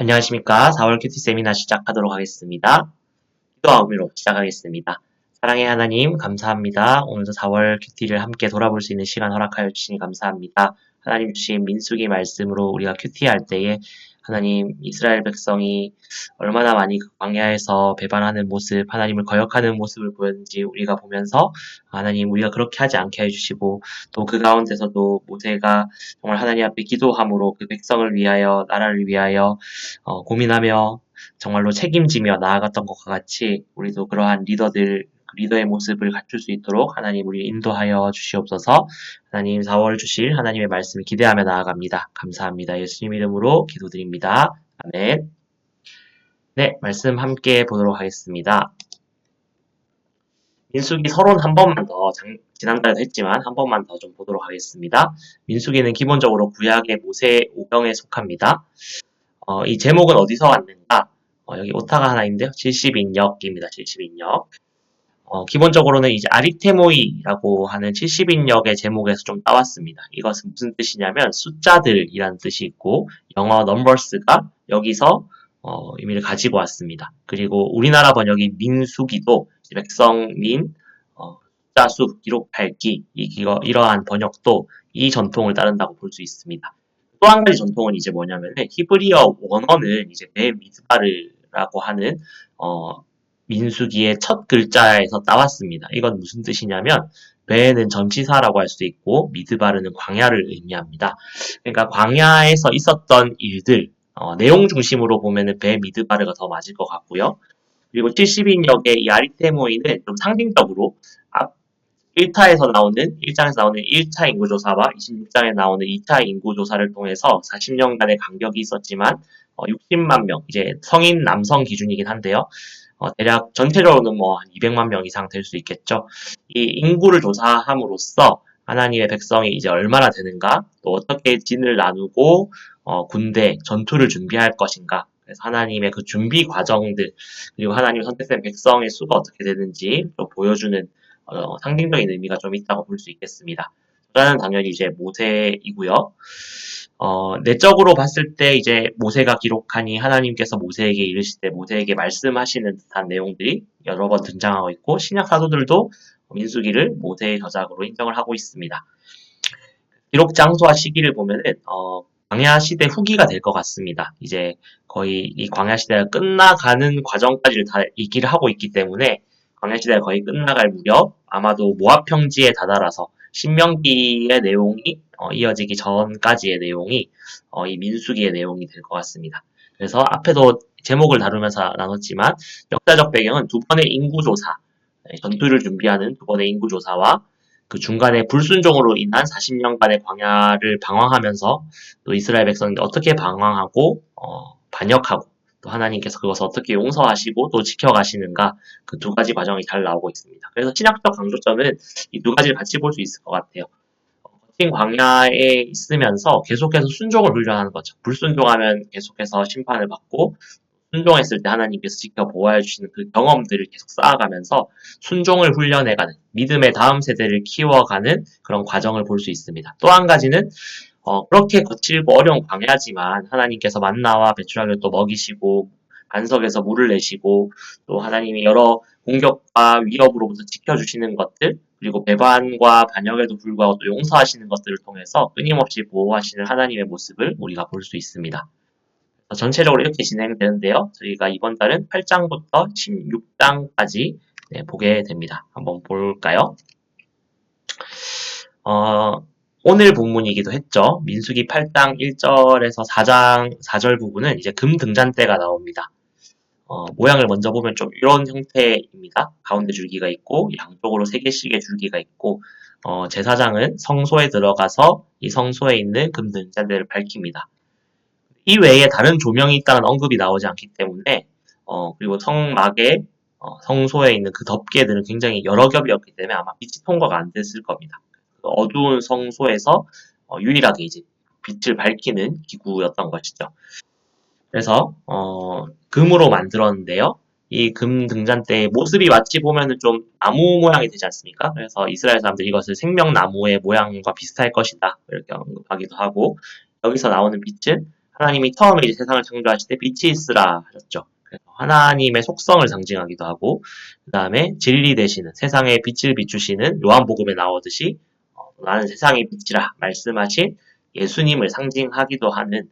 안녕하십니까. 4월 큐티 세미나 시작하도록 하겠습니다. 기도와 의미로 시작하겠습니다. 사랑의 하나님, 감사합니다. 오늘도 4월 큐티를 함께 돌아볼 수 있는 시간 허락하여 주시니 감사합니다. 하나님 주신 민수기 말씀으로 우리가 큐티할 때에 하나님 이스라엘 백성이 얼마나 많이 그 광야에서 배반하는 모습, 하나님을 거역하는 모습을 보였는지 우리가 보면서 하나님 우리가 그렇게 하지 않게 해주시고 또 그 가운데서도 모세가 정말 하나님 앞에 기도함으로 그 백성을 위하여 나라를 위하여 고민하며 정말로 책임지며 나아갔던 것과 같이 우리도 그러한 리더의 모습을 갖출 수 있도록 하나님 우리 인도하여 주시옵소서. 하나님 4월 주실 하나님의 말씀을 기대하며 나아갑니다. 감사합니다. 예수님 이름으로 기도드립니다. 아멘. 네, 말씀 함께 보도록 하겠습니다. 민수기 서론 한 번만 더, 지난달에도 했지만 한 번만 더 좀 보도록 하겠습니다. 민수기는 기본적으로 구약의 모세 오경에 속합니다. 이 제목은 어디서 왔는가? 여기 오타가 하나 있는데요. 70인역입니다. 70인역. 기본적으로는 이제 아리테모이라고 하는 70인역의 제목에서 좀 따왔습니다. 이것은 무슨 뜻이냐면 숫자들이라는 뜻이 있고 영어 numbers가 여기서 의미를 가지고 왔습니다. 그리고 우리나라 번역이 민수기도 백성민 숫자 수 기록 밝기 이러한 번역도 이 전통을 따른다고 볼 수 있습니다. 또 한 가지 전통은 이제 뭐냐면 히브리어 원어는 이제 베미드바르라고 하는 민수기의 첫 글자에서 따왔습니다. 이건 무슨 뜻이냐면 베는 전치사라고 할 수 있고 미드바르는 광야를 의미합니다. 그러니까 광야에서 있었던 일들 내용 중심으로 보면은 베 미드바르가 더 맞을 것 같고요. 그리고 70인역의 이 아리테모이는 좀 상징적으로 1장에서 나오는 1차 인구조사와 26장에 나오는 2차 인구조사를 통해서 40년간의 간격이 있었지만 60만 명, 이제 성인 남성 기준이긴 한데요. 대략 전체적으로는 뭐 200만 명 이상 될 수 있겠죠. 이 인구를 조사함으로써 하나님의 백성이 이제 얼마나 되는가, 또 어떻게 진을 나누고 군대, 전투를 준비할 것인가, 그래서 하나님의 그 준비 과정들, 그리고 하나님이 선택된 백성의 수가 어떻게 되는지 또 보여주는 상징적인 의미가 좀 있다고 볼 수 있겠습니다. 저자는 당연히 이제 모세이고요. 내적으로 봤을 때 이제 모세가 기록하니 하나님께서 모세에게 이르실 때 모세에게 말씀하시는 듯한 내용들이 여러 번 등장하고 있고 신약 사도들도 민수기를 모세의 저작으로 인정을 하고 있습니다. 기록 장소와 시기를 보면은 광야 시대 후기가 될 것 같습니다. 이제 거의 이 광야 시대가 끝나가는 과정까지를 다 얘기를 하고 있기 때문에 광야 시대가 거의 끝나갈 무렵 아마도 모압 평지에 다다라서 신명기의 내용이 이어지기 전까지의 내용이 이 민수기의 내용이 될 것 같습니다. 그래서 앞에도 제목을 다루면서 나눴지만 역사적 배경은 두 번의 인구조사, 전투를 준비하는 두 번의 인구조사와 그 중간에 불순종으로 인한 40년간의 광야를 방황하면서 또 이스라엘 백성이 어떻게 방황하고 반역하고 또 하나님께서 그것을 어떻게 용서하시고 또 지켜가시는가 그 두 가지 과정이 잘 나오고 있습니다. 그래서 신학적 강조점은 이 두 가지를 같이 볼 수 있을 것 같아요. 거친 광야에 있으면서 계속해서 순종을 훈련하는 거죠. 불순종하면 계속해서 심판을 받고 순종했을 때 하나님께서 지켜 보호해 주시는 그 경험들을 계속 쌓아가면서 순종을 훈련해가는 믿음의 다음 세대를 키워가는 그런 과정을 볼 수 있습니다. 또 한 가지는 그렇게 거칠고 어려운 광야지만 하나님께서 만나와 배추라기를 또 먹이시고 반석에서 물을 내시고 또 하나님이 여러 공격과 위협으로부터 지켜주시는 것들 그리고 배반과 반역에도 불구하고 또 용서하시는 것들을 통해서 끊임없이 보호하시는 하나님의 모습을 우리가 볼 수 있습니다. 전체적으로 이렇게 진행되는데요. 저희가 이번 달은 8장부터 16장까지 보게 됩니다. 한번 볼까요? 오늘 본문이기도 했죠. 민수기 8장 1절에서 4장 4절 부분은 이제 금 등잔대가 나옵니다. 모양을 먼저 보면 좀 이런 형태입니다. 가운데 줄기가 있고 양쪽으로 3개씩의 줄기가 있고 제사장은 성소에 들어가서 이 성소에 있는 금 등잔대를 밝힙니다. 이 외에 다른 조명이 있다는 언급이 나오지 않기 때문에 그리고 성막에 성소에 있는 그 덮개들은 굉장히 여러 겹이었기 때문에 아마 빛이 통과가 안 됐을 겁니다. 어두운 성소에서 유일하게 이제 빛을 밝히는 기구였던 것이죠. 그래서 금으로 만들었는데요. 이 금 등잔대의 모습이 마치 보면은 좀 나무 모양이 되지 않습니까? 그래서 이스라엘 사람들이 이것을 생명나무의 모양과 비슷할 것이다 이렇게 언급하기도 하고 여기서 나오는 빛은 하나님이 처음에 이제 세상을 창조하실 때 빛이 있으라 하셨죠. 그래서 하나님의 속성을 상징하기도 하고, 그 다음에 진리 되시는 세상에 빛을 비추시는 요한복음에 나오듯이 나는 세상의 빛이라 말씀하신 예수님을 상징하기도 하는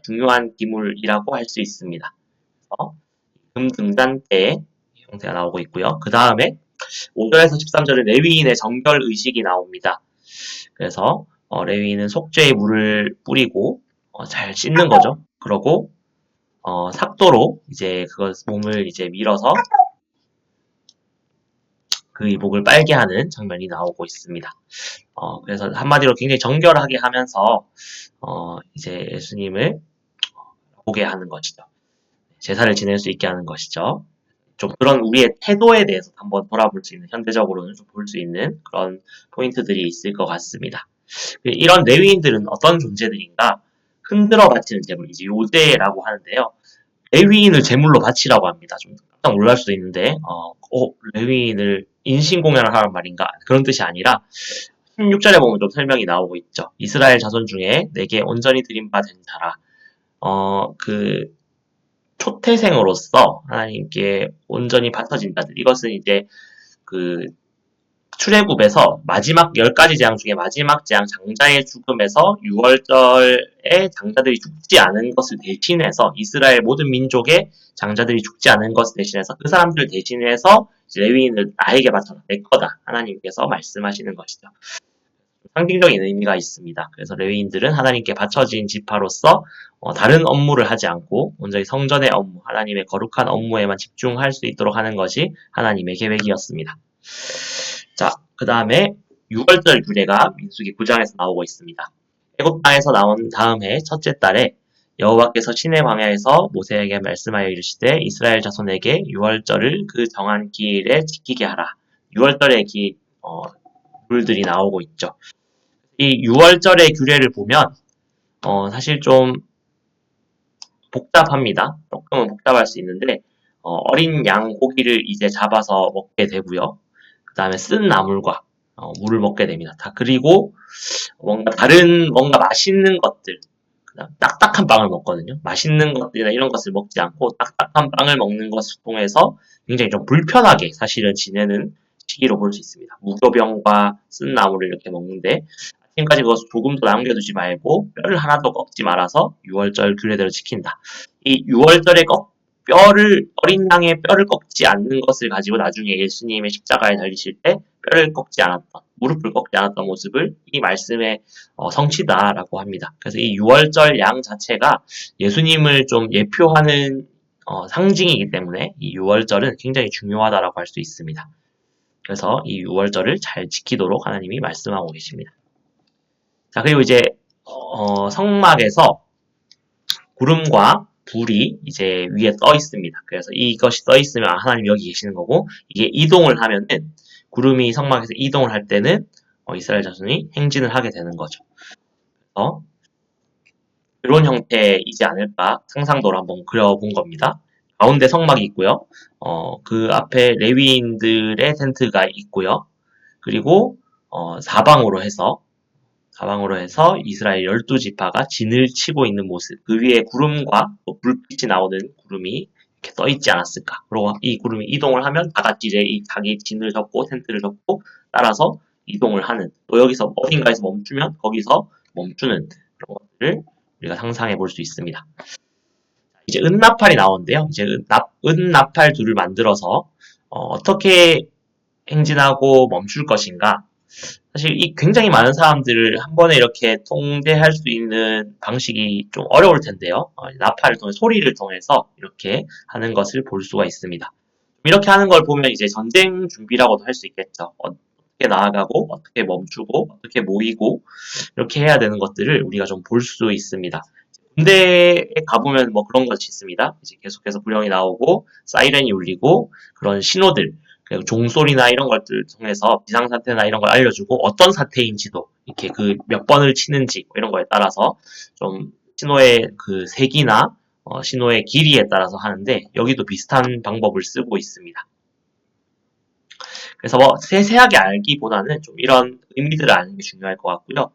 중요한 기물이라고 할 수 있습니다. 금등잔대의 형태가 나오고 있고요. 그 다음에 5절에서 13절은 레위인의 정결 의식이 나옵니다. 그래서 레위인은 속죄의 물을 뿌리고 잘 씻는 거죠. 그러고 삭도로 이제 그것 몸을 이제 밀어서 그 이복을 빨게 하는 장면이 나오고 있습니다. 그래서 한마디로 굉장히 정결하게 하면서 이제 예수님을 보게 하는 것이죠. 제사를 지낼 수 있게 하는 것이죠. 좀 그런 우리의 태도에 대해서 한번 돌아볼 수 있는, 현대적으로는 좀 볼 수 있는 그런 포인트들이 있을 것 같습니다. 이런 레위인들은 어떤 존재들인가? 흔들어 바치는 제물, 이제 요제라고 하는데요. 레위인을 제물로 바치라고 합니다. 좀 깜짝 놀랄 수도 있는데, 레위인을 인신공연을 하란 말인가? 그런 뜻이 아니라, 16절에 보면 좀 설명이 나오고 있죠. 이스라엘 자손 중에 내게 온전히 드린 바 된 자라. 그 초태생으로서 하나님께 온전히 바쳐진 자들. 이것은 이제 그 출애굽에서 마지막 10가지 재앙 중에 마지막 재앙 장자의 죽음에서 6월절에 장자들이 죽지 않은 것을 대신해서 이스라엘 모든 민족의 장자들이 죽지 않은 것을 대신해서 그 사람들을 대신해서 레위인을 나에게 바쳐라. 내 거다. 하나님께서 말씀하시는 것이죠. 상징적인 의미가 있습니다. 그래서 레위인들은 하나님께 바쳐진 지파로서 다른 업무를 하지 않고 온전히 성전의 업무, 하나님의 거룩한 업무에만 집중할 수 있도록 하는 것이 하나님의 계획이었습니다. 자, 그 다음에 6월절 규례가 민수기 9장에서 나오고 있습니다. 애굽 땅에서 나온 다음 해 첫째 달에 여호와께서 시내 광야에서 모세에게 말씀하여 이르시되 이스라엘 자손에게 6월절을 그 정한 기일에 지키게 하라. 6월절의 룰들이 나오고 있죠. 이 6월절의 규례를 보면 사실 좀 복잡합니다. 조금은 복잡할 수 있는데 어린 양 고기를 이제 잡아서 먹게 되고요. 그 다음에 쓴 나물과 물을 먹게 됩니다. 그리고 뭔가 맛있는 것들, 그다음 딱딱한 빵을 먹거든요. 맛있는 것들이나 이런 것을 먹지 않고 딱딱한 빵을 먹는 것을 통해서 굉장히 좀 불편하게 사실은 지내는 시기로 볼 수 있습니다. 무교병과 쓴 나물을 이렇게 먹는데 아침까지 그것을 조금도 남겨두지 말고 뼈를 하나도 꺾지 말아서 6월절 규례대로 지킨다. 이 6월절에 어린 양의 뼈를 꺾지 않는 것을 가지고 나중에 예수님의 십자가에 달리실 때 뼈를 꺾지 않았던, 무릎을 꺾지 않았던 모습을 이 말씀의 성취다라고 합니다. 그래서 이 6월절 양 자체가 예수님을 좀 예표하는 상징이기 때문에 이 6월절은 굉장히 중요하다라고 할 수 있습니다. 그래서 이 6월절을 잘 지키도록 하나님이 말씀하고 계십니다. 자, 그리고 이제 성막에서 구름과 불이 이제 위에 떠 있습니다. 그래서 이것이 떠 있으면 하나님 여기 계시는 거고, 이게 이동을 하면은 구름이 성막에서 이동을 할 때는 이스라엘 자손이 행진을 하게 되는 거죠. 그래서 이런 형태이지 않을까 상상도를 한번 그려본 겁니다. 가운데 성막이 있고요. 그 앞에 레위인들의 텐트가 있고요. 그리고 사방으로 해서 이스라엘 12지파가 진을 치고 있는 모습, 그 위에 구름과 불빛이 나오는 구름이 이렇게 떠 있지 않았을까. 그리고 이 구름이 이동을 하면 다 같이 이제 자기 진을 접고 텐트를 접고 따라서 이동을 하는, 또 여기서 어딘가에서 멈추면 거기서 멈추는 그런 것들을 우리가 상상해 볼 수 있습니다. 이제 은나팔이 나오는데요. 이제 은나팔 둘을 만들어서 어떻게 행진하고 멈출 것인가. 사실 이 굉장히 많은 사람들을 한 번에 이렇게 통제할 수 있는 방식이 좀 어려울 텐데요. 나팔을 통해 소리를 통해서 이렇게 하는 것을 볼 수가 있습니다. 이렇게 하는 걸 보면 이제 전쟁 준비라고도 할 수 있겠죠. 어떻게 나아가고 어떻게 멈추고 어떻게 모이고 이렇게 해야 되는 것들을 우리가 좀 볼 수 있습니다. 군대에 가보면 뭐 그런 것이 있습니다. 이제 계속해서 불령이 나오고 사이렌이 울리고 그런 신호들, 그리고 종소리나 이런 것들 통해서 비상사태나 이런 걸 알려주고 어떤 사태인지도 이렇게 그 몇 번을 치는지 이런 거에 따라서 좀 신호의 그 색이나 신호의 길이에 따라서 하는데 여기도 비슷한 방법을 쓰고 있습니다. 그래서 뭐 세세하게 알기보다는 좀 이런 의미들을 아는 게 중요할 것 같고요.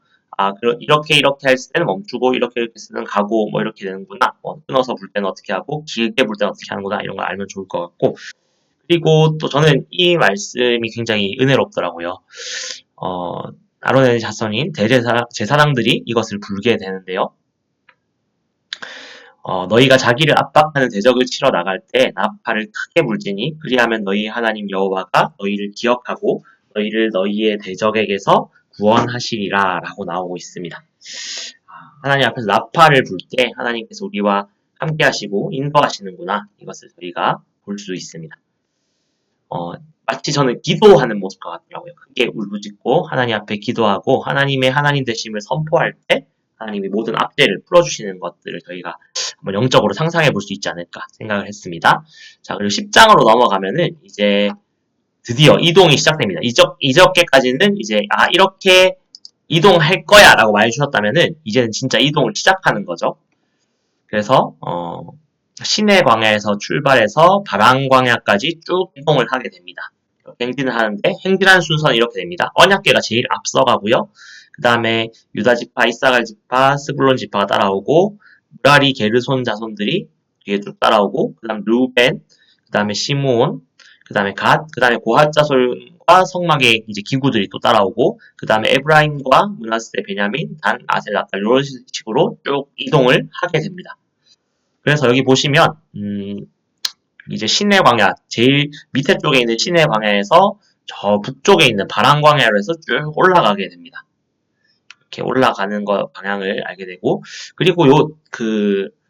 이렇게 할 때는 멈추고, 이렇게 쓸 때는 가고, 뭐, 이렇게 되는구나. 끊어서 불 때는 어떻게 하고, 길게 불 때는 어떻게 하는구나. 이런 걸 알면 좋을 것 같고. 그리고 또 저는 이 말씀이 굉장히 은혜롭더라고요. 어, 아론의 자손인 제사장들이 이것을 불게 되는데요. 너희가 자기를 압박하는 대적을 치러 나갈 때 나팔을 크게 불지니 그리하면 너희 하나님 여호와가 너희를 기억하고 너희를 너희의 대적에게서 구원하시리라 라고 나오고 있습니다. 하나님 앞에서 나팔을 불 때 하나님께서 우리와 함께 하시고 인도하시는구나. 이것을 저희가 볼 수 있습니다. 마치 저는 기도하는 모습과 같더라고요. 크게 울부짖고 하나님 앞에 기도하고 하나님의 하나님 되심을 선포할 때 하나님이 모든 압제를 풀어주시는 것들을 저희가 한번 영적으로 상상해 볼 수 있지 않을까 생각을 했습니다. 자, 그리고 10장으로 넘어가면은 이제 드디어 이동이 시작됩니다. 이적계까지는 이제 이렇게 이동할 거야 라고 말해주셨다면은 이제는 진짜 이동을 시작하는 거죠. 그래서 시내 광야에서 출발해서 바람 광야까지 쭉 이동을 하게 됩니다. 행진을 하는데 행진하는 순서는 이렇게 됩니다. 언약궤가 제일 앞서가고요. 그 다음에 유다 지파, 이사갈 지파, 스불론 지파가 따라오고 무라리 게르손 자손들이 뒤에 쭉 따라오고 그 다음 루벤, 그 다음에 시므온, 그 다음에 갓, 그 다음에 고핫 자손과 성막의 이제 기구들이 또 따라오고 그 다음에 에브라임과 므낫세, 베냐민, 단, 아셀, 납달 이런 식으로 쭉 이동을 하게 됩니다. 그래서 여기 보시면 이제 시내 광야 제일 밑에 쪽에 있는 시내 광야에서 저 북쪽에 있는 바람 광야로 해서 쭉 올라가게 됩니다. 이렇게 올라가는 거 방향을 알게 되고 그리고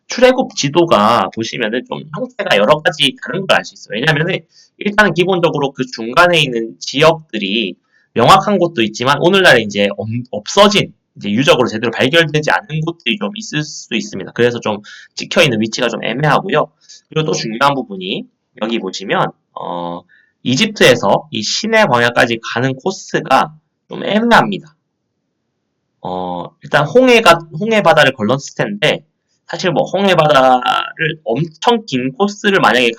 출애굽 지도가 보시면은 좀 형태가 여러 가지 다른 걸 알 수 있어요. 왜냐면은 일단은 기본적으로 그 중간에 있는 지역들이 명확한 곳도 있지만 오늘날 이제 없어진 이제 유적으로 제대로 발견되지 않은 곳들이 좀 있을 수 있습니다. 그래서 좀 찍혀있는 위치가 좀 애매하고요. 그리고 또 중요한 부분이 여기 보시면 이집트에서 이 시내 광야까지 가는 코스가 좀 애매합니다. 일단 홍해 바다를 걸렀을 텐데 사실 뭐 홍해 바다를 엄청 긴 코스를 만약에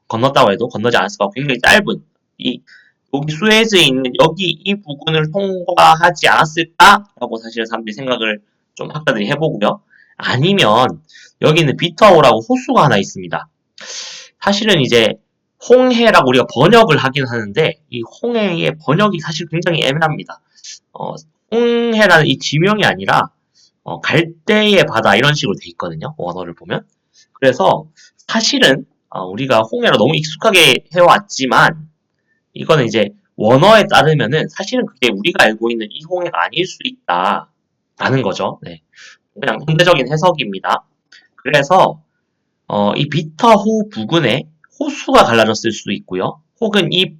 건넜다고 해도 건너지 않을 수가 없고 굉장히 짧은 여기 수에즈에 있는 여기 이 부근을 통과하지 않았을까라고 사실 사람들이 생각을 좀 학자들이 해보고요. 아니면 여기는 비터호라고 호수가 하나 있습니다. 사실은 이제 홍해라고 우리가 번역을 하긴 하는데 이 홍해의 번역이 사실 굉장히 애매합니다. 홍해라는 이 지명이 아니라 갈대의 바다 이런 식으로 돼 있거든요. 원어를 보면. 그래서 사실은 우리가 홍해로 너무 익숙하게 해왔지만 이거는 이제 원어에 따르면은 사실은 그게 우리가 알고 있는 이 홍해가 아닐 수 있다라는 거죠. 네. 그냥 현대적인 해석입니다. 그래서 이 비터호 부근에 호수가 갈라졌을 수도 있고요. 혹은 이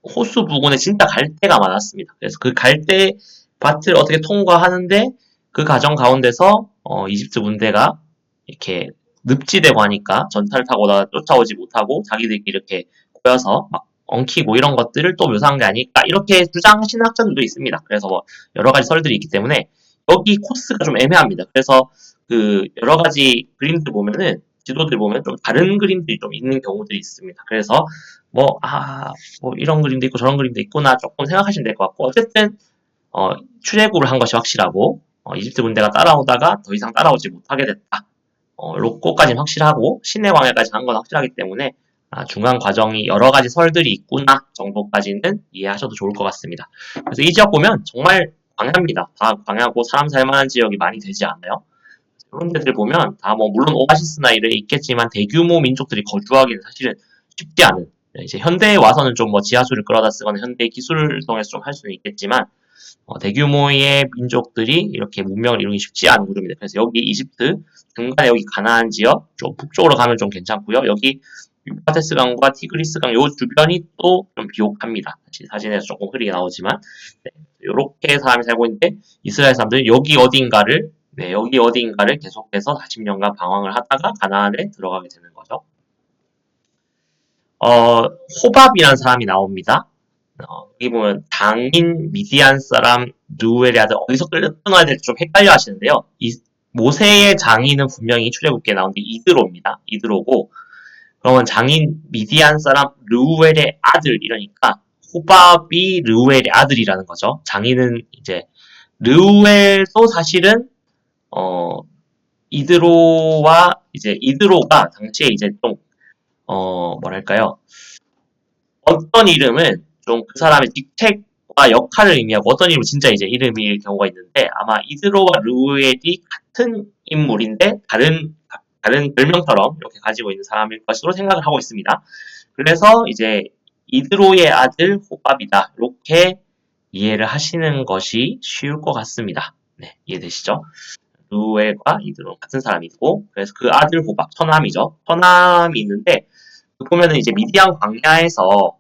호수 부근에 진짜 갈대가 많았습니다. 그래서 그 갈대 밭을 어떻게 통과하는데 그 과정 가운데서 이집트 군대가 이렇게 늪지대고 하니까 전차를 타고 쫓아오지 못하고 자기들끼리 이렇게 꼬여서 막 엉키고 이런 것들을 또 묘사한 게 아닐까 이렇게 주장하시는 학자들도 있습니다. 그래서 뭐 여러 가지 설들이 있기 때문에 여기 코스가 좀 애매합니다. 그래서 그 여러 가지 그림들 보면은 지도들 보면 좀 다른 그림들이 좀 있는 경우들이 있습니다. 그래서 뭐 이런 그림도 있고 저런 그림도 있구나 조금 생각하시면 될 것 같고 어쨌든 출애굽을 한 것이 확실하고 이집트 군대가 따라오다가 더 이상 따라오지 못하게 됐다. 로꼬까지는 확실하고 시내 광야까지 간 건 확실하기 때문에 중간 과정이 여러 가지 설들이 있구나 정도까지는 이해하셔도 좋을 것 같습니다. 그래서 이 지역 보면 정말 광야입니다. 다 광야고 사람 살만한 지역이 많이 되지 않아요. 그런 데들 보면 다 뭐 물론 오아시스나 이런 있겠지만 대규모 민족들이 거주하기는 사실은 쉽지 않은 이제 현대에 와서는 좀 뭐 지하수를 끌어다 쓰거나 현대 기술을 통해서 좀 할 수는 있겠지만 대규모의 민족들이 이렇게 문명을 이루기 쉽지 않은 구조입니다. 그래서 여기 이집트 중간에 여기 가나안 지역 좀 북쪽으로 가면 좀 괜찮고요. 여기 유프라테스 강과 티그리스 강 요 주변이 또 좀 비옥합니다. 사진에서 조금 흐리게 나오지만 이렇게 사람이 살고 있는데 이스라엘 사람들은 여기 어딘가를 계속해서 40년간 방황을 하다가 가나안에 들어가게 되는 거죠. 호밥이라는 사람이 나옵니다. 여기 보면 장인 미디안 사람 누엘의 아들 어디서 끊어야 될지 좀 헷갈려 하시는데요. 이 모세의 장인은 분명히 출애굽기에 나오는데 이드로입니다. 이드로고 그러면 장인 미디안 사람 르우엘의 아들 이러니까 호밥이 르우엘의 아들이라는 거죠. 장인은 이제 르우엘도 사실은 어, 이드로가 당시에 이제 좀 뭐랄까요? 어떤 이름은 좀 그 사람의 직책과 역할을 의미하고 어떤 이름은 진짜 이제 이름일 경우가 있는데 아마 이드로와 르우엘이 같은 인물인데 다른 별명처럼 이렇게 가지고 있는 사람일 것으로 생각을 하고 있습니다. 그래서 이제 이드로의 아들 호밥이다. 이렇게 이해를 하시는 것이 쉬울 것 같습니다. 네, 이해되시죠? 루엘과 이드로 같은 사람이고 그래서 그 아들 호밥 처남이죠. 처남이 있는데 보면은 이제 미디안 광야에서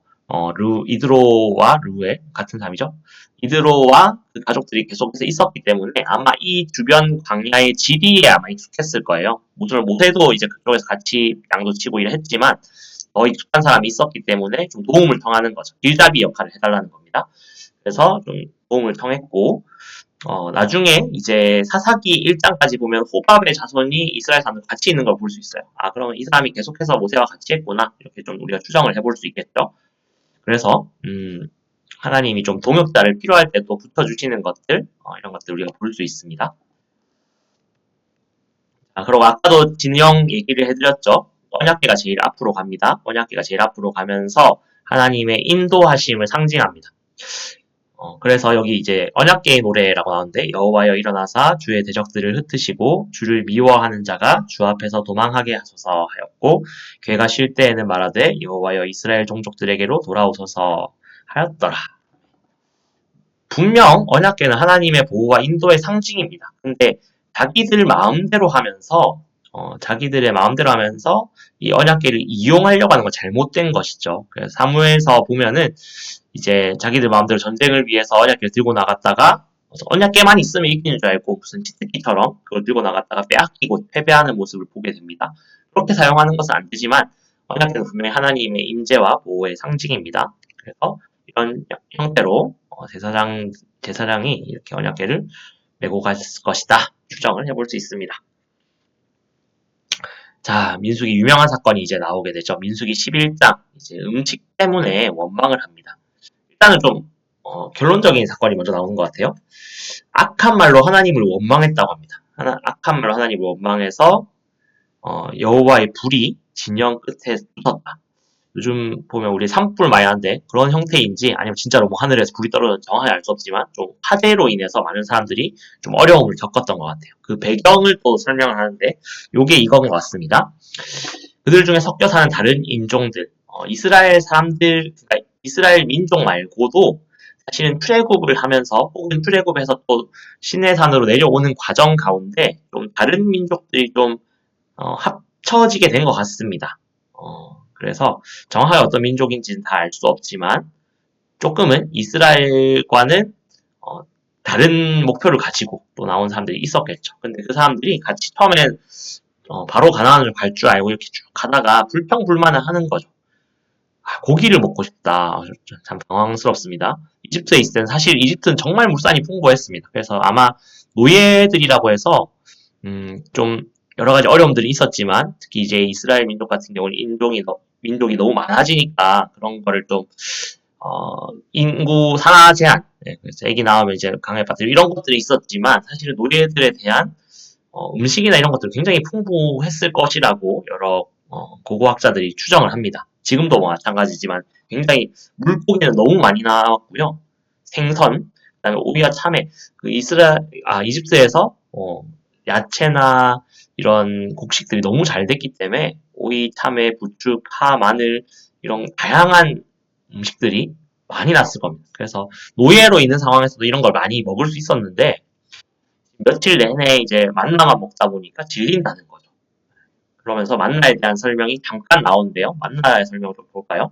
이드로와 루엘 같은 사람이죠. 이드로와 그 가족들이 계속해서 있었기 때문에 아마 이 주변 광야의 지리에 아마 익숙했을 거예요. 물론 모세도 이제 그쪽에서 같이 양도 치고 일을 했지만 더 익숙한 사람이 있었기 때문에 좀 도움을 청하는 거죠. 길잡이 역할을 해달라는 겁니다. 그래서 좀 도움을 청했고 나중에 이제 사사기 1장까지 보면 호밥의 자손이 이스라엘 사람들 같이 있는 걸 볼 수 있어요. 아, 그러면 이 사람이 계속해서 모세와 같이 했구나. 이렇게 좀 우리가 추정을 해볼 수 있겠죠. 그래서, 하나님이 좀 동역자를 필요할 때 또 붙여주시는 것들, 이런 것들 우리가 볼 수 있습니다. 아, 그리고 아까도 진영 얘기를 해드렸죠. 언약궤가 제일 앞으로 갑니다. 언약궤가 제일 앞으로 가면서 하나님의 인도하심을 상징합니다. 그래서 여기 이제 언약궤의 노래라고 나오는데 여호와여 일어나사 주의 대적들을 흩으시고 주를 미워하는 자가 주 앞에서 도망하게 하소서 하였고 궤가 쉴 때에는 말하되 여호와여 이스라엘 종족들에게로 돌아오소서 하였더라. 분명 언약궤는 하나님의 보호와 인도의 상징입니다. 근데 자기들의 마음대로 하면서 이 언약궤를 이용하려고 하는 건 잘못된 것이죠. 그래서 사무엘서 보면은 이제 자기들 마음대로 전쟁을 위해서 언약궤를 들고 나갔다가 언약궤만 있으면 이기는 줄 알고 무슨 치트키처럼 그걸 들고 나갔다가 빼앗기고 패배하는 모습을 보게 됩니다. 그렇게 사용하는 것은 안 되지만 언약궤는 분명히 하나님의 임재와 보호의 상징입니다. 그래서 이런 형태로 제사장이 이렇게 언약궤를 메고 갈 것이다 추정을 해볼 수 있습니다. 자, 민수기 유명한 사건이 이제 나오게 되죠. 민수기 11장 이제 음식 때문에 원망을 합니다. 일단은 좀 결론적인 사건이 먼저 나오는 것 같아요. 악한 말로 하나님을 원망했다고 합니다. 악한 말로 하나님을 원망해서 여호와의 불이 진영 끝에 붙었다. 요즘 보면 우리 산불 많이 하는데 그런 형태인지 아니면 진짜로 뭐 하늘에서 불이 떨어져 정확히 알 수 없지만 좀 화재로 인해서 많은 사람들이 좀 어려움을 겪었던 것 같아요. 그 배경을 또 설명을 하는데 요게 이건 것 같습니다. 그들 중에 섞여 사는 다른 인종들, 이스라엘 사람들, 그러니까 이스라엘 민족 말고도 사실은 출애굽을 하면서 혹은 출애굽해서 또 시내산으로 내려오는 과정 가운데 좀 다른 민족들이 좀 합쳐지게 된 것 같습니다. 그래서 정확하게 어떤 민족인지는 다 알 수 없지만 조금은 이스라엘과는 다른 목표를 가지고 또 나온 사람들이 있었겠죠. 근데 그 사람들이 같이 처음에는 바로 가나안을 갈 줄 알고 이렇게 쭉 가다가 불평불만을 하는 거죠. 아, 고기를 먹고 싶다. 참 당황스럽습니다. 이집트에 있을 때는 사실 이집트는 정말 물산이 풍부했습니다. 그래서 아마 노예들이라고 해서 좀 여러 가지 어려움들이 있었지만 특히 이제 이스라엘 민족 같은 경우는 민족이 너무 많아지니까 그런 거를 좀 인구 산하 제한, 그래서 애기 나오면 이제 강에 빠뜨리고 이런 것들이 있었지만 사실은 노예들에 대한 음식이나 이런 것들이 굉장히 풍부했을 것이라고 여러 고고학자들이 추정을 합니다. 지금도 뭐 마찬가지지만 굉장히 물고기는 너무 많이 나왔고요. 생선, 그다음에 오이와 참외, 이집트에서 야채나 이런 곡식들이 너무 잘 됐기 때문에 오이, 참외, 부추, 파, 마늘 이런 다양한 음식들이 많이 났을 겁니다. 그래서 노예로 있는 상황에서도 이런 걸 많이 먹을 수 있었는데 며칠 내내 이제 만나만 먹다 보니까 질린다는 거죠. 그러면서 만나에 대한 설명이 잠깐 나오는데요. 만나의 설명을 좀 볼까요?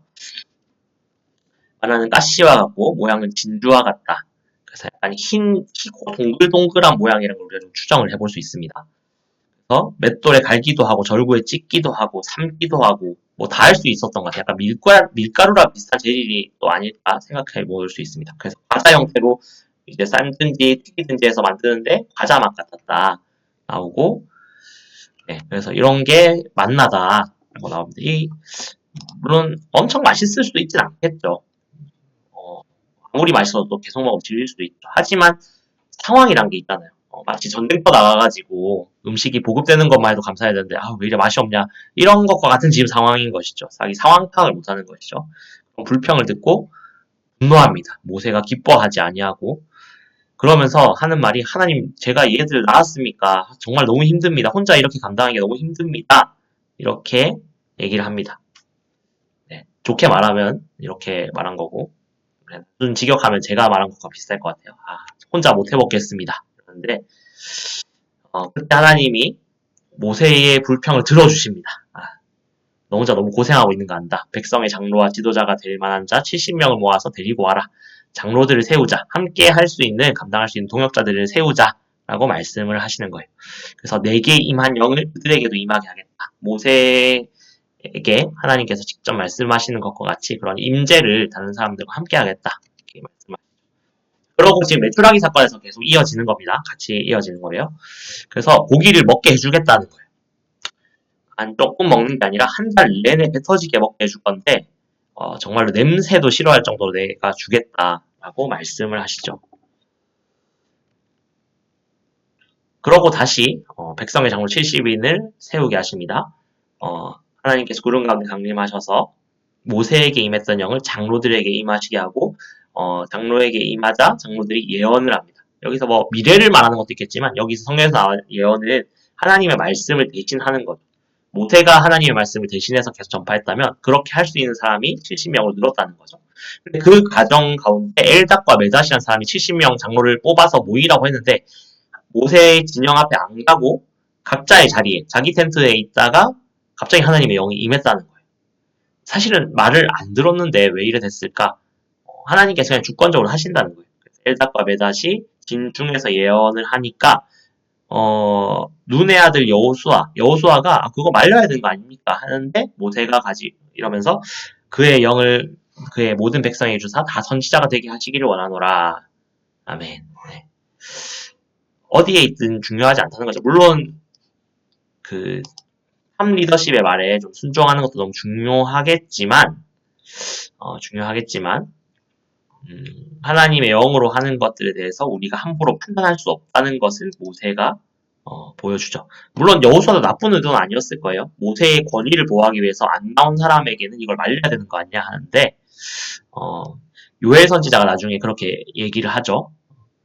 만나는 가시와 같고 모양은 진주와 같다. 그래서 약간 희고 동글동글한 모양이라는 걸 우리가 좀 추정을 해볼 수 있습니다. 그래서 맷돌에 갈기도 하고 절구에 찢기도 하고 삶기도 하고 뭐 다 할 수 있었던 것 같아요. 약간 밀가루랑 비슷한 재질이 또 아닐까 생각해 볼 수 있습니다. 그래서 과자 형태로 이제 삶든지 튀기든지 해서 만드는데 과자 맛 같았다 나오고 네, 그래서 이런 게 만나다라고 나옵니다. 물론 엄청 맛있을 수도 있진 않겠죠. 아무리 맛있어도 계속 먹으면 질릴 수도 있죠. 하지만 상황이란 게 있잖아요. 마치 전쟁터 나가가지고 음식이 보급되는 것만 해도 감사해야 되는데, 왜 이래 맛이 없냐. 이런 것과 같은 지금 상황인 것이죠. 자기 상황 파악을 못하는 것이죠. 불평을 듣고 분노합니다. 모세가 기뻐하지 아니하고, 그러면서 하는 말이, 하나님, 제가 얘들 낳았습니까? 정말 너무 힘듭니다. 혼자 이렇게 감당하는 게 너무 힘듭니다. 이렇게 얘기를 합니다. 네, 좋게 말하면 이렇게 말한 거고, 좀 직역하면 제가 말한 것과 비슷할 것 같아요. 혼자 못 해먹겠습니다. 그런데 그때 하나님이 모세의 불평을 들어주십니다. 너 혼자 너무 고생하고 있는 거 안다. 백성의 장로와 지도자가 될 만한 자 70명을 모아서 데리고 와라. 장로들을 세우자. 함께 할 수 있는, 감당할 수 있는 동역자들을 세우자. 라고 말씀을 하시는 거예요. 그래서 내게 임한 영을 그들에게도 임하게 하겠다. 모세에게 하나님께서 직접 말씀하시는 것과 같이 그런 임재를 다른 사람들과 함께 하겠다. 이렇게 말씀하시죠. 그러고 지금 메추라기 사건에서 계속 이어지는 겁니다. 같이 이어지는 거예요. 그래서 고기를 먹게 해주겠다는 거예요. 조금 먹는 게 아니라 한 달 내내 배 터지게 먹게 해줄 건데, 정말로 냄새도 싫어할 정도로 내가 주겠다라고 말씀을 하시죠. 그러고 다시 백성의 장로 70인을 세우게 하십니다. 하나님께서 구름 가운데 강림하셔서 모세에게 임했던 영을 장로들에게 임하시게 하고, 장로에게 임하자 장로들이 예언을 합니다. 여기서 뭐 미래를 말하는 것도 있겠지만, 여기서 성경에서 나온 예언은 하나님의 말씀을 대신하는 거죠. 모세가 하나님의 말씀을 대신해서 계속 전파했다면 그렇게 할 수 있는 사람이 70명으로 늘었다는 거죠. 근데 그 과정 가운데 엘닷과 메닷이라는 사람이 70명 장로를 뽑아서 모이라고 했는데, 모세의 진영 앞에 안 가고 각자의 자리에, 자기 텐트에 있다가 갑자기 하나님의 영이 임했다는 거예요. 사실은 말을 안 들었는데 왜 이래 됐을까? 하나님께서 그냥 주권적으로 하신다는 거예요. 엘닷과 메닷이 진중에서 예언을 하니까 눈의 아들 여호수아가 그거 말려야 되는 거 아닙니까? 하는데 모세가 가지 이러면서 그의 영을 그의 모든 백성에게 주사 다 선지자가 되게 하시기를 원하노라. 아멘. 네. 어디에 있든 중요하지 않다는 거죠. 물론 탑 리더십의 말에 좀 순종하는 것도 너무 중요하겠지만 하나님의 영으로 하는 것들에 대해서 우리가 함부로 판단할 수 없다는 것을 모세가 보여주죠. 물론 여호수아도 나쁜 의도는 아니었을 거예요. 모세의 권위를 보호하기 위해서 안 나온 사람에게는 이걸 말려야 되는 거 아니냐 하는데, 요엘 선지자가 나중에 그렇게 얘기를 하죠.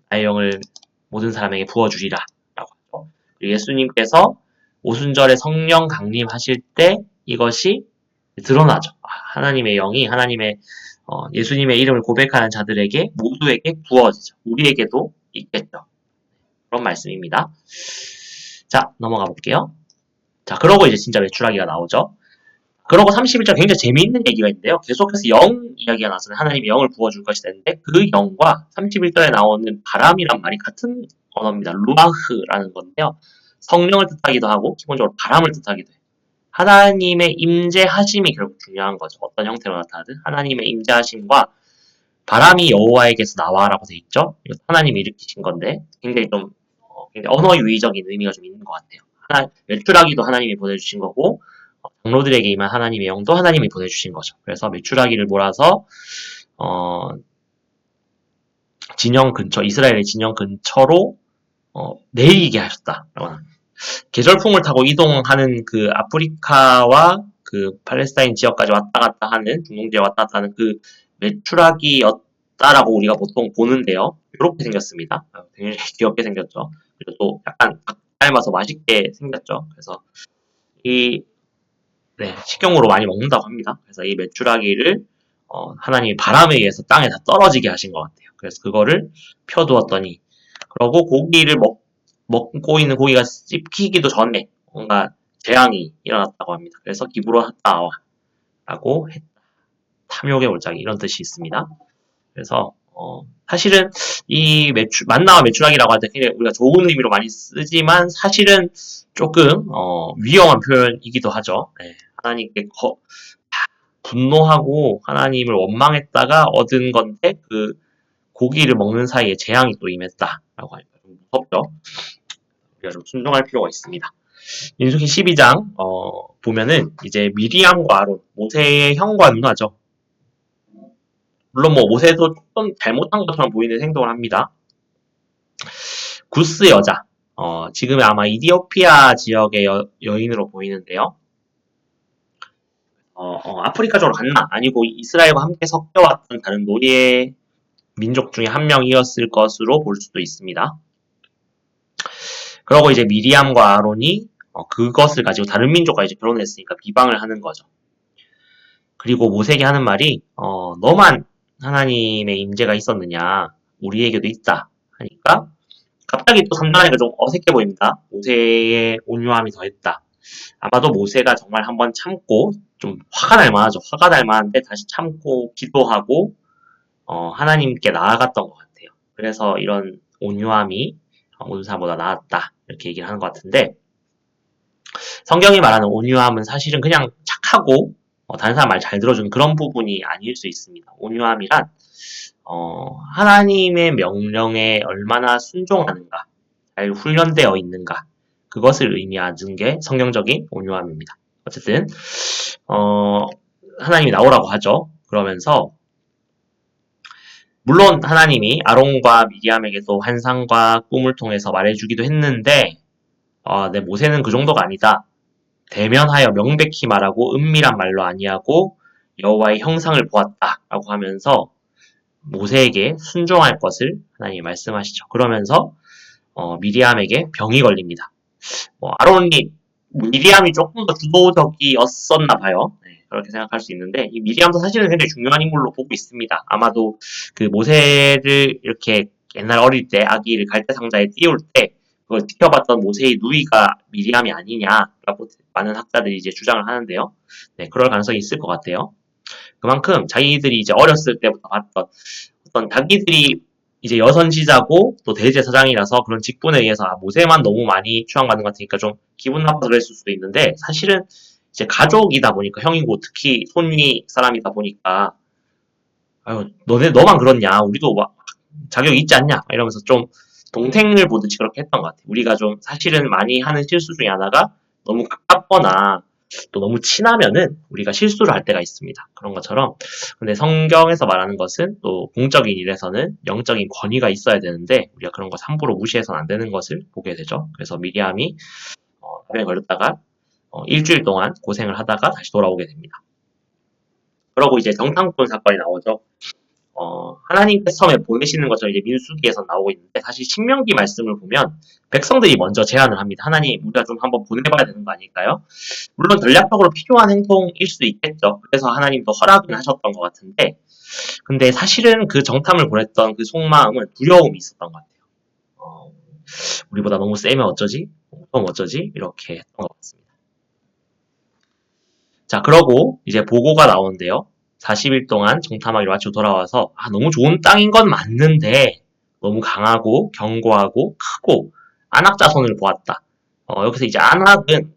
나의 영을 모든 사람에게 부어주리라 라고 하죠. 그리고 예수님께서 오순절에 성령 강림하실 때 이것이 드러나죠. 하나님의 영이 예수님의 이름을 고백하는 자들에게 모두에게 부어지죠. 우리에게도 있겠죠. 그런 말씀입니다. 자, 넘어가 볼게요. 자, 그러고 이제 진짜 메추라기가 나오죠. 그러고 31절 굉장히 재미있는 얘기가 있는데요. 계속해서 영 이야기가 나서는 하나님이 영을 부어줄 것이다 했는데, 그 영과 31절에 나오는 바람이란 말이 같은 언어입니다. 루아흐라는 건데요. 성령을 뜻하기도 하고 기본적으로 바람을 뜻하기도 해요. 하나님의 임재하심이 결국 중요한 거죠. 어떤 형태로 나타나든 하나님의 임재하심과 바람이 여호와에게서 나와라고 돼 있죠. 이거 하나님이 일으키신 건데 굉장히 좀 굉장히 언어 유의적인 의미가 좀 있는 것 같아요. 메추라기도 하나님이 보내주신 거고, 장로들에게 임한 하나님의 영도 하나님이 보내주신 거죠. 그래서 메추라기를 몰아서 진영 근처, 이스라엘의 진영 근처로 내리게 하셨다라고 합니다. 계절풍을 타고 이동하는 그 아프리카와 그 팔레스타인 지역까지 왔다 갔다 하는, 중동 지역 왔다 갔다 하는 그 메추라기였다라고 우리가 보통 보는데요. 이렇게 생겼습니다. 굉장히 귀엽게 생겼죠. 그리고 또 약간 닮아서 맛있게 생겼죠. 그래서 식용으로 많이 먹는다고 합니다. 그래서 이 메추라기를 하나님이 바람에 의해서 땅에 다 떨어지게 하신 것 같아요. 그래서 그거를 펴두었더니, 그러고 고기를 먹고 있는 고기가 씹히기도 전에 뭔가 재앙이 일어났다고 합니다. 그래서 기브로 나와 라고 했다. 탐욕의 올짜기, 이런 뜻이 있습니다. 그래서 사실은 이 만나와 메추라기라고 할 때 굉장히 우리가 좋은 의미로 많이 쓰지만 사실은 조금 위험한 표현이기도 하죠. 네, 하나님께 분노하고 하나님을 원망했다가 얻은 건데 그 고기를 먹는 사이에 재앙이 또 임했다라고 하니까 좀 무섭죠. 우리가 좀 순종할 필요가 있습니다. 민수기 12장 보면은 이제 미리암과 아론, 모세의 형과 누나죠. 물론 뭐 모세도 좀 잘못한 것처럼 보이는 행동을 합니다. 구스 여자. 지금 아마 이디오피아 지역의 여인으로 보이는데요. 아프리카 쪽으로 갔나? 아니고 이스라엘과 함께 섞여왔던 다른 노예 민족 중에 한 명이었을 것으로 볼 수도 있습니다. 그러고 이제 미리암과 아론이 그것을 가지고 다른 민족과 이제 결혼했으니까 비방을 하는 거죠. 그리고 모세에게 하는 말이 너만 하나님의 임재가 있었느냐? 우리에게도 있다. 하니까 갑자기 또 상당하니까 좀 어색해 보입니다. 모세의 온유함이 더했다. 아마도 모세가 정말 한번 참고 좀 화가 날 만하죠. 화가 날 만한데 다시 참고 기도하고 하나님께 나아갔던 것 같아요. 그래서 이런 온유함이 모든 사람보다 나았다. 이렇게 얘기를 하는 것 같은데 성경이 말하는 온유함은 사실은 그냥 착하고 다른 사람 말 잘 들어주는 그런 부분이 아닐 수 있습니다. 온유함이란 하나님의 명령에 얼마나 순종하는가, 잘 훈련되어 있는가, 그것을 의미하는 게 성경적인 온유함입니다. 어쨌든 하나님이 나오라고 하죠. 그러면서 물론 하나님이 아론과 미리암에게도 환상과 꿈을 통해서 말해주기도 했는데 내 모세는 그 정도가 아니다. 대면하여 명백히 말하고 은밀한 말로 아니하고 여호와의 형상을 보았다라고 하면서 모세에게 순종할 것을 하나님이 말씀하시죠. 그러면서 미리암에게 병이 걸립니다. 아론이 미리암이 조금 더 주도적이었었나 봐요. 네, 그렇게 생각할 수 있는데 이 미리암도 사실은 굉장히 중요한 인물로 보고 있습니다. 아마도 그 모세를 이렇게 옛날 어릴 때 아기를 갈대 상자에 띄울 때 그걸 지켜봤던 모세의 누이가 미리암이 아니냐라고 많은 학자들이 이제 주장을 하는데요. 네, 그럴 가능성이 있을 것 같아요. 그만큼 자기들이 이제 어렸을 때부터 봤던 어떤 자기들이 이제 여선지자고 또 대제사장이라서 그런 직분에 의해서 모세만 너무 많이 추앙받는 것 같으니까 좀 기분 나빠서 그랬을 수도 있는데 사실은 이제 가족이다 보니까 형이고 특히 손위 사람이다 보니까 아유 너만 그렇냐 우리도 막 자격이 있지 않냐 이러면서 좀 동생을 보듯이 그렇게 했던 것 같아요. 우리가 좀 사실은 많이 하는 실수 중에 하나가 너무 가깝거나 또 너무 친하면은 우리가 실수를 할 때가 있습니다. 그런 것처럼 근데 성경에서 말하는 것은 또 공적인 일에서는 영적인 권위가 있어야 되는데 우리가 그런 것 함부로 무시해서는 안 되는 것을 보게 되죠. 그래서 미리암이 병에 걸렸다가 일주일 동안 고생을 하다가 다시 돌아오게 됩니다. 그러고 이제 정탐꾼 사건이 나오죠. 하나님께서 처음에 보내시는 것처럼 이제 민수기에서 나오고 있는데 사실 신명기 말씀을 보면 백성들이 먼저 제안을 합니다. 하나님 우리가 좀 한번 보내봐야 되는 거 아닐까요? 물론 전략적으로 필요한 행동일 수도 있겠죠. 그래서 하나님도 허락을 하셨던 것 같은데 근데 사실은 그 정탐을 보냈던 그 속마음은 두려움이 있었던 것 같아요. 우리보다 너무 세면 어쩌지? 그럼 어쩌지? 이렇게 했던 것 같습니다. 자, 그러고 이제 보고가 나오는데요. 40일 동안 정탐하기를 마치고 돌아와서 너무 좋은 땅인 건 맞는데 너무 강하고 견고하고 크고 안악자손을 보았다. 여기서 이제 안악은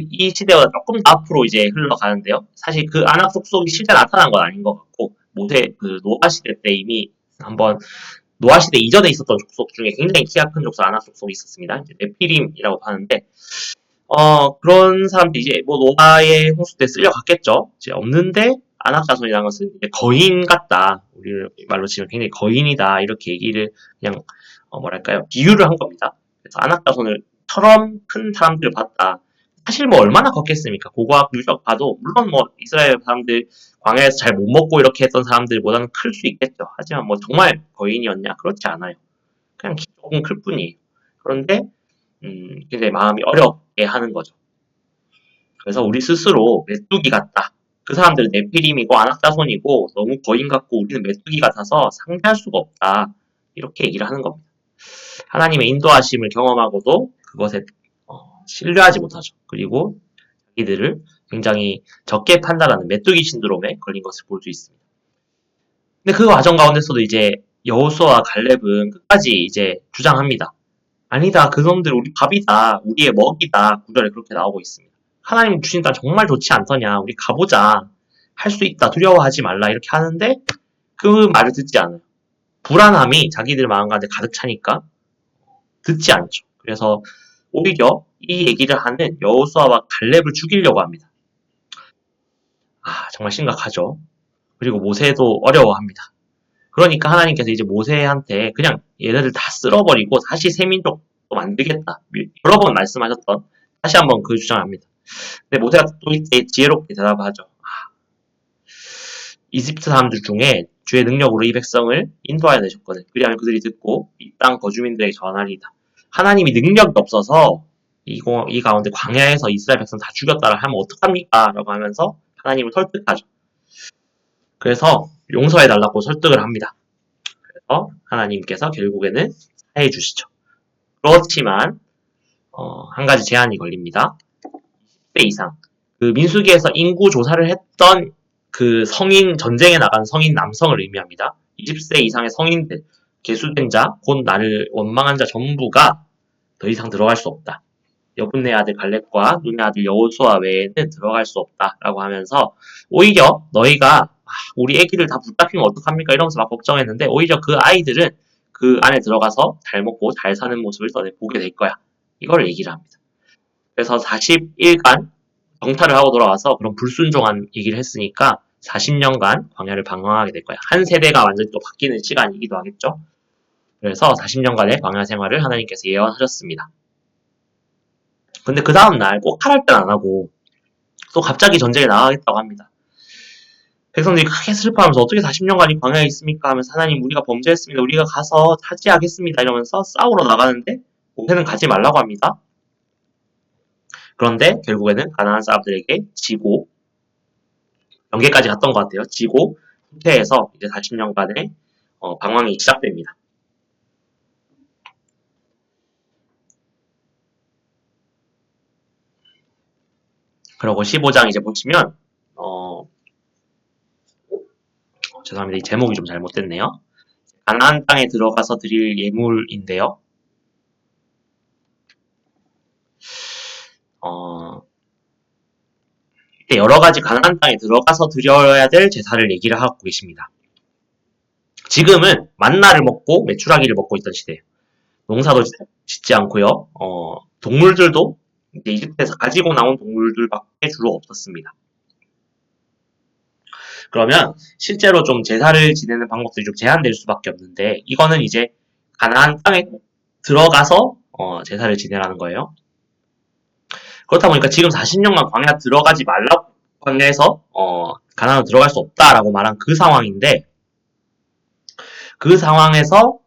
이 시대보다 조금 더 앞으로 이제 흘러가는데요. 사실 그 안악 족속이 실제 나타난 건 아닌 것 같고 모세 그 노아 시대 때 이미 한번 노아 시대 이전에 있었던 족속 중에 굉장히 키가 큰 족속 안악 족속이 있었습니다. 이제 네피림이라고 하는데 그런 사람들이 이제 뭐 노아의 홍수 때 쓸려갔겠죠. 이제 없는데 안악자손이라는 것은 이제 거인 같다. 우리 말로 치면 굉장히 거인이다. 이렇게 얘기를 그냥 뭐랄까요? 비유를 한 겁니다. 그래서 안악자손을처럼 큰 사람들을 봤다. 사실 뭐 얼마나 컸겠습니까? 고고학 누적 봐도 물론 뭐 이스라엘 사람들 광야에서 잘 못 먹고 이렇게 했던 사람들보다는 클 수 있겠죠. 하지만 뭐 정말 거인이었냐? 그렇지 않아요. 그냥 키 조금 클 뿐이에요. 그런데 굉장히 마음이 어렵게 하는 거죠. 그래서 우리 스스로 메뚜기 같다. 그 사람들은 네피림이고 안악자손이고 너무 거인 같고 우리는 메뚜기 같아서 상대할 수가 없다. 이렇게 얘기를 하는 겁니다. 하나님의 인도하심을 경험하고도 그것에 신뢰하지 못하죠. 그리고 자기들을 굉장히 적게 판단하는 메뚜기 신드롬에 걸린 것을 볼 수 있습니다. 근데 그 과정 가운데서도 이제 여호수아와 갈렙은 끝까지 이제 주장합니다. 아니다. 그놈들 우리 밥이다. 우리의 먹이다. 구절에 그렇게 나오고 있습니다. 하나님 주신 땅 정말 좋지 않더냐. 우리 가보자. 할 수 있다. 두려워하지 말라. 이렇게 하는데 그 말을 듣지 않아요. 불안함이 자기들 마음 가운데 가득 차니까 듣지 않죠. 그래서 오히려 이 얘기를 하는 여호수아와 갈렙을 죽이려고 합니다. 정말 심각하죠. 그리고 모세도 어려워합니다. 그러니까 하나님께서 이제 모세한테 그냥 얘네들 다 쓸어버리고 다시 새민족도 만들겠다. 여러 번 말씀하셨던 다시 한번 그 주장을 합니다. 근데 모세가 또 이때 지혜롭게 대답하죠. 이집트 사람들 중에 주의 능력으로 이 백성을 인도하여 내셨거든. 그리하면 그들이 듣고 이 땅 거주민들에게 전하리이다. 하나님이 능력이 없어서 이 가운데 광야에서 이스라엘 백성 다 죽였다라 하면 어떡합니까? 라고 하면서 하나님을 설득하죠. 그래서 용서해달라고 설득을 합니다. 그래서 하나님께서 결국에는 사해 주시죠. 그렇지만 한 가지 제한이 걸립니다. 20세 이상. 그 민수기에서 인구 조사를 했던 그 성인 전쟁에 나간 성인 남성을 의미합니다. 20세 이상의 성인들, 계수된 자, 곧 나를 원망한 자 전부가 더 이상 들어갈 수 없다. 여분네 아들 갈렙과 눈의 아들 여호수아 외에는 들어갈 수 없다라고 하면서 오히려 너희가 우리 애기를 다 붙잡히면 어떡합니까? 이러면서 막 걱정했는데 오히려 그 아이들은 그 안에 들어가서 잘 먹고 잘 사는 모습을 너네 보게 될 거야. 이걸 얘기를 합니다. 그래서 40일간 정탈을 하고 돌아와서 그런 불순종한 얘기를 했으니까 40년간 광야를 방황하게 될 거야. 한 세대가 완전히 또 바뀌는 시간이기도 하겠죠. 그래서 40년간의 광야 생활을 하나님께서 예언하셨습니다. 근데 그 다음날 꼭 하랄 땐 안 하고 또 갑자기 전쟁에 나가겠다고 합니다. 백성들이 크게 슬퍼하면서 어떻게 40년간이 광야에 있습니까? 하면서 하나님 우리가 범죄했습니다. 우리가 가서 차지하겠습니다. 이러면서 싸우러 나가는데 모세는 가지 말라고 합니다. 그런데 결국에는 가나안 사람들에게 지고 연계까지 갔던 것 같아요. 지고 후퇴해서 이제 40년간의 방황이 시작됩니다. 그리고 15장 이제 보시면 죄송합니다. 이 제목이 좀 잘못됐네요. 가나안 땅에 들어가서 드릴 예물인데요. 이때 여러 가지 가나안 땅에 들어가서 드려야 될 제사를 얘기를 하고 계십니다. 지금은 만나를 먹고 메추라기를 먹고 있던 시대예요. 농사도 짓지 않고요. 동물들도 이제 이집트에서 가지고 나온 동물들밖에 주로 없었습니다. 그러면 실제로 좀 제사를 지내는 방법들이 좀 제한될 수밖에 없는데 이거는 이제 가나안 땅에 들어가서 제사를 지내라는 거예요. 그렇다 보니까 지금 40년간 광야 들어가지 말라고 광야에서 가나안으로 들어갈 수 없다라고 말한 그 상황인데 그 상황에서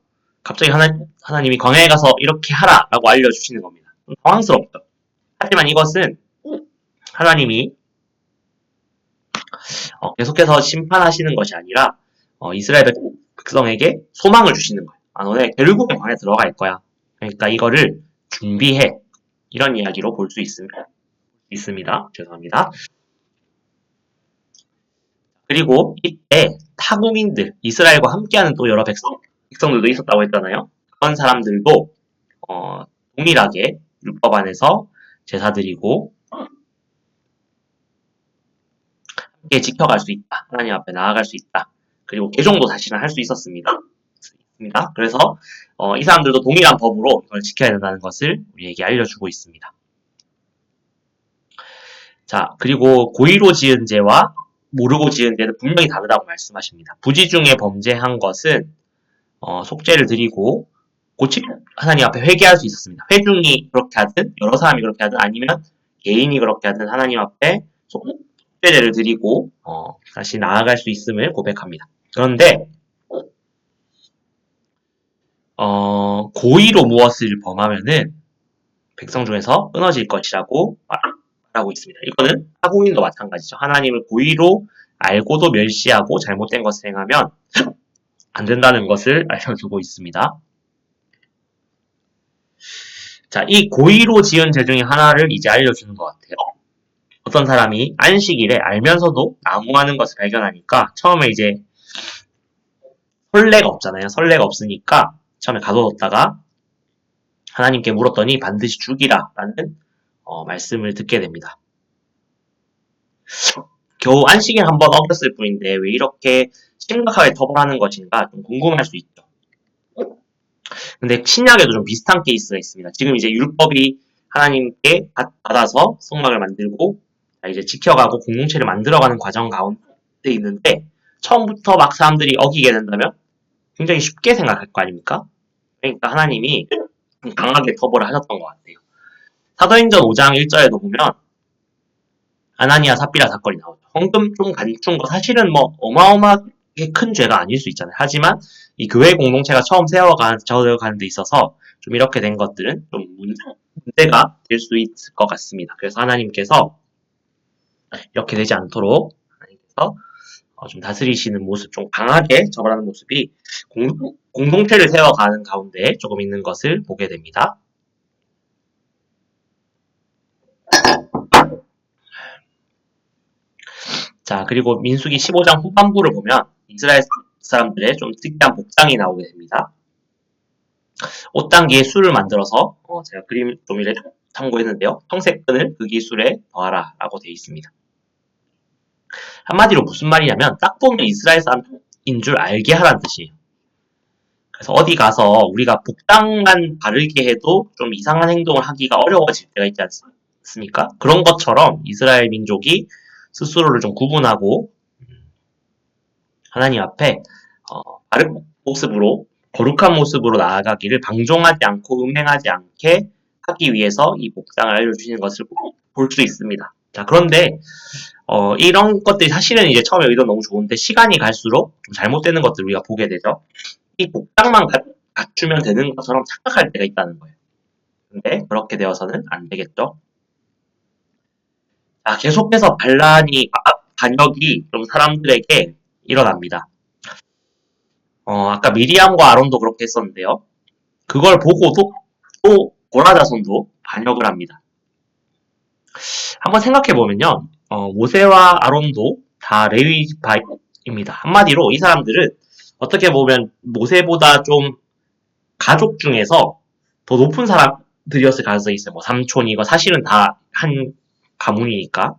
갑자기 하나님이 광야에 가서 이렇게 하라라고 알려주시는 겁니다. 좀 당황스럽죠. 하지만 이것은 하나님이 계속해서 심판하시는 것이 아니라 이스라엘 백성에게 소망을 주시는 거예요. 너네 결국에 광야에 들어갈 거야. 그러니까 이거를 준비해. 이런 이야기로 볼 수 있습니다. 죄송합니다. 그리고 이때 타국인들, 이스라엘과 함께하는 또 여러 백성들도 있었다고 했잖아요. 그런 사람들도 동일하게 율법 안에서 제사 드리고 함께 지켜갈 수 있다. 하나님 앞에 나아갈 수 있다. 그리고 개종도 사실은 할 수 있었습니다. 그래서 이 사람들도 동일한 법으로 이걸 지켜야 된다는 것을 우리에게 알려주고 있습니다. 자, 그리고 고의로 지은 죄와 모르고 지은 죄는 분명히 다르다고 말씀하십니다. 부지 중에 범죄한 것은 속죄를 드리고 하나님 앞에 회개할 수 있었습니다. 회중이 그렇게 하든 여러 사람이 그렇게 하든 아니면 개인이 그렇게 하든 하나님 앞에 속죄제를 드리고 다시 나아갈 수 있음을 고백합니다. 그런데 고의로 무엇을 범하면은 백성 중에서 끊어질 것이라고 말하고 있습니다. 이거는 타국민도 마찬가지죠. 하나님을 고의로 알고도 멸시하고 잘못된 것을 행하면 안 된다는 것을 알려주고 있습니다. 자, 이 고의로 지은 죄 중에 하나를 이제 알려주는 것 같아요. 어떤 사람이 안식일에 알면서도 나무하는 것을 발견하니까 처음에 이제 선례가 없잖아요. 선례가 없으니까 처음에 가둬뒀다가 하나님께 물었더니 반드시 죽이라 라는 말씀을 듣게 됩니다. 겨우 안식일 한번 어겼을 뿐인데 왜 이렇게 심각하게 처벌하는 것인가 좀 궁금할 수 있죠. 근데 신약에도 좀 비슷한 케이스가 있습니다. 지금 이제 율법이 하나님께 받아서 성막을 만들고 이제 지켜가고 공동체를 만들어가는 과정 가운데 있는데 처음부터 막 사람들이 어기게 된다면 굉장히 쉽게 생각할 거 아닙니까? 그러니까 하나님이 좀 강하게 터보를 하셨던 것 같아요. 사도행전 5장 1절에도 보면 아나니아 삽비라 사건이 나오죠. 헌금 좀 감춘 거 사실은 뭐 어마어마하게 큰 죄가 아닐 수 있잖아요. 하지만 이 교회 공동체가 처음 세워가는 데 있어서 좀 이렇게 된 것들은 좀 문제가 될 수 있을 것 같습니다. 그래서 하나님께서 이렇게 되지 않도록 하나님께서 좀 다스리시는 모습, 좀 강하게 절하는 모습이 공동체를 세워가는 가운데 조금 있는 것을 보게 됩니다. 자, 그리고 민수기 15장 후반부를 보면 이스라엘 사람들의 좀 특이한 복장이 나오게 됩니다. 옷단기에 술을 만들어서 제가 그림 좀 이래 참고했는데요. 청색 끈을 그 기술에 더하라 라고 되어 있습니다. 한마디로 무슨 말이냐면 딱 보면 이스라엘 사람인 줄 알게 하라는 뜻이에요. 그래서 어디 가서 우리가 복장만 바르게 해도 좀 이상한 행동을 하기가 어려워질 때가 있지 않습니까? 그런 것처럼 이스라엘 민족이 스스로를 좀 구분하고 하나님 앞에 바른 모습으로 거룩한 모습으로 나아가기를 방종하지 않고 음행하지 않게 하기 위해서 이 복장을 알려주시는 것을 볼 수 있습니다. 자, 그런데 이런 것들이 사실은 이제 처음에 의도는 너무 좋은데 시간이 갈수록 좀 잘못되는 것들을 우리가 보게 되죠. 이 복장만 갖추면 되는 것처럼 착각할 때가 있다는 거예요. 근데 그렇게 되어서는 안 되겠죠. 자, 계속해서 반역이 좀 사람들에게 일어납니다. 아까 미리암과 아론도 그렇게 했었는데요. 그걸 보고도 또 고라 자손도 반역을 합니다. 한번 생각해보면요. 모세와 아론도 다 레위파입니다. 한마디로 이 사람들은 어떻게 보면 모세보다 좀 가족 중에서 더 높은 사람들이었을 가능성이 있어요. 뭐 삼촌이고 사실은 다 한 가문이니까.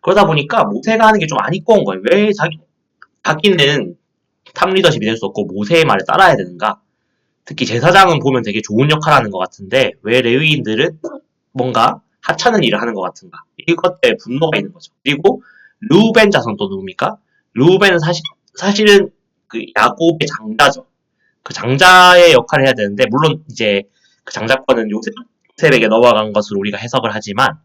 그러다 보니까 모세가 하는 게 좀 안 이꺼운 거예요. 왜 자기는 탑 리더십이 될 수 없고 모세의 말에 따라야 되는가? 특히 제사장은 보면 되게 좋은 역할을 하는 것 같은데 왜 레위인들은 뭔가 하찮은 일을 하는 것 같은가? 이것 때문에 분노가 있는 거죠. 그리고 르우벤 자손 또 누굽니까? 르우벤은 사실은 그 야곱의 장자죠. 그 장자의 역할을 해야 되는데 물론 이제 그 장자권은 요셉에게 넘어간 것으로 우리가 해석을 하지만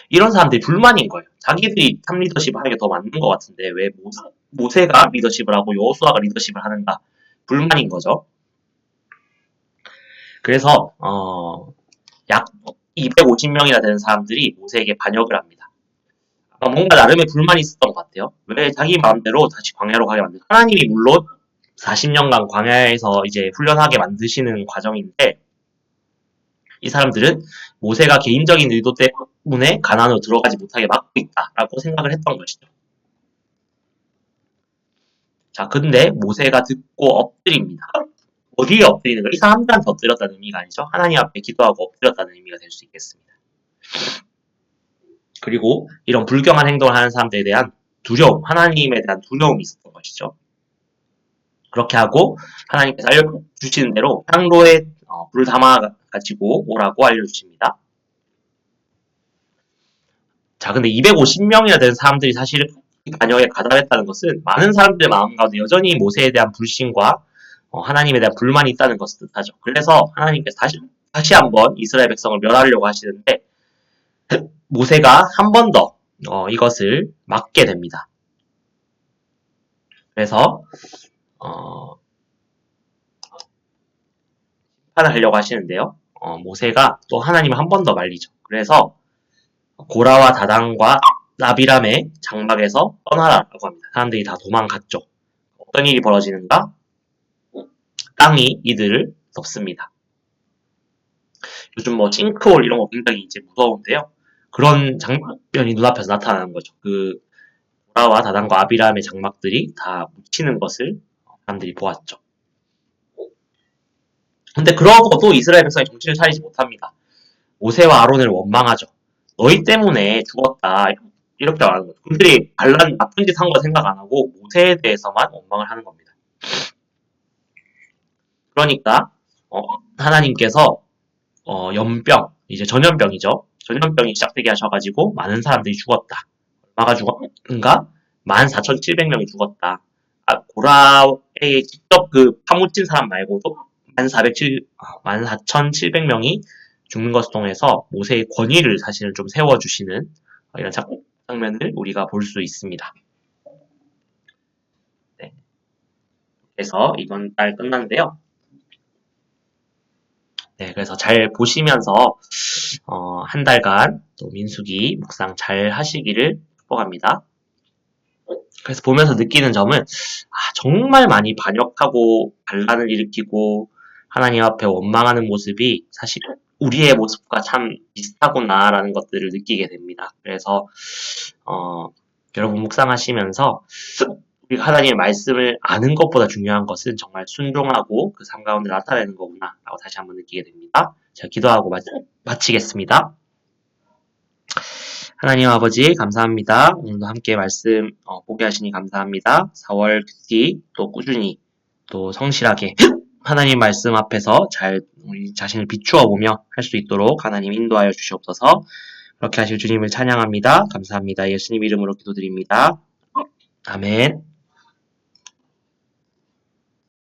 이런 사람들이 불만인 거예요. 자기들이 탑 리더십을 하는 게 더 맞는 것 같은데 왜 모세가 리더십을 하고 여호수아가 리더십을 하는가? 불만인 거죠. 그래서 약 250명이나 되는 사람들이 모세에게 반역을 합니다. 뭔가 나름의 불만이 있었던 것 같아요. 왜 자기 마음대로 다시 광야로 가게 만든 하나님이 물론 40년간 광야에서 이제 훈련하게 만드시는 과정인데 이 사람들은 모세가 개인적인 의도 때문에 가나안으로 들어가지 못하게 막고 있다라고 생각을 했던 것이죠. 자, 근데 모세가 듣고 엎드립니다. 어디에 엎드리는 거? 이 사람들한테 엎드렸다는 의미가 아니죠. 하나님 앞에 기도하고 엎드렸다는 의미가 될 수 있겠습니다. 그리고 이런 불경한 행동을 하는 사람들에 대한 두려움, 하나님에 대한 두려움이 있었던 것이죠. 그렇게 하고 하나님께서 알려주시는 대로 향로에 불을 담아가지고 오라고 알려주십니다. 자, 근데 250명이나 되는 사람들이 사실 반역에 가담했다는 것은 많은 사람들의 마음 가운데 여전히 모세에 대한 불신과 하나님에 대한 불만이 있다는 것을 뜻하죠. 그래서 하나님께서 다시 한번 이스라엘 백성을 멸하려고 하시는데 모세가 한 번 더 이것을 막게 됩니다. 그래서 심판을 하려고 하시는데요. 모세가 또 하나님을 한 번 더 말리죠. 그래서 고라와 다단과 나비람의 장막에서 떠나라라고 합니다. 사람들이 다 도망갔죠. 어떤 일이 벌어지는가? 땅이 이들을 덮습니다. 요즘 뭐 싱크홀 이런 거 굉장히 이제 무서운데요. 그런 장면이 눈앞에서 나타나는 거죠. 그 고라와 다단과 아비람의 장막들이 다 묻히는 것을 사람들이 보았죠. 근데 그러고도 이스라엘 백성이 정신을 차리지 못합니다. 모세와 아론을 원망하죠. 너희 때문에 죽었다. 이렇게 말하는 거죠. 그들이 반란 나쁜 짓 한 거 생각 안 하고 모세에 대해서만 원망을 하는 겁니다. 그러니까 하나님께서 연병, 이제 전염병이죠. 전염병이 시작되게 하셔가지고 많은 사람들이 죽었다. 얼마가 죽었는가? 14,700명이 죽었다. 고라에 직접 그 파묻힌 사람 말고도 14,700명이 죽는 것을 통해서 모세의 권위를 사실은 좀 세워주시는 이런 장면을 우리가 볼 수 있습니다. 네. 그래서 이번 달 끝났는데요. 네, 그래서 잘 보시면서 한 달간 또 민수기 묵상 잘 하시기를 축복합니다. 그래서 보면서 느끼는 점은 정말 많이 반역하고 반란을 일으키고 하나님 앞에 원망하는 모습이 사실 우리의 모습과 참 비슷하구나라는 것들을 느끼게 됩니다. 그래서 여러분 묵상하시면서 우리가 하나님의 말씀을 아는 것보다 중요한 것은 정말 순종하고 그 삶 가운데 나타내는 거구나라고 다시 한번 느끼게 됩니다. 제가 기도하고 마치겠습니다. 하나님 아버지 감사합니다. 오늘도 함께 말씀 보게 하시니 감사합니다. 4월 특히 또 꾸준히 또 성실하게 하나님 말씀 앞에서 잘 우리 자신을 비추어 보며 할 수 있도록 하나님 인도하여 주시옵소서. 그렇게 하실 주님을 찬양합니다. 감사합니다. 예수님 이름으로 기도드립니다. 아멘.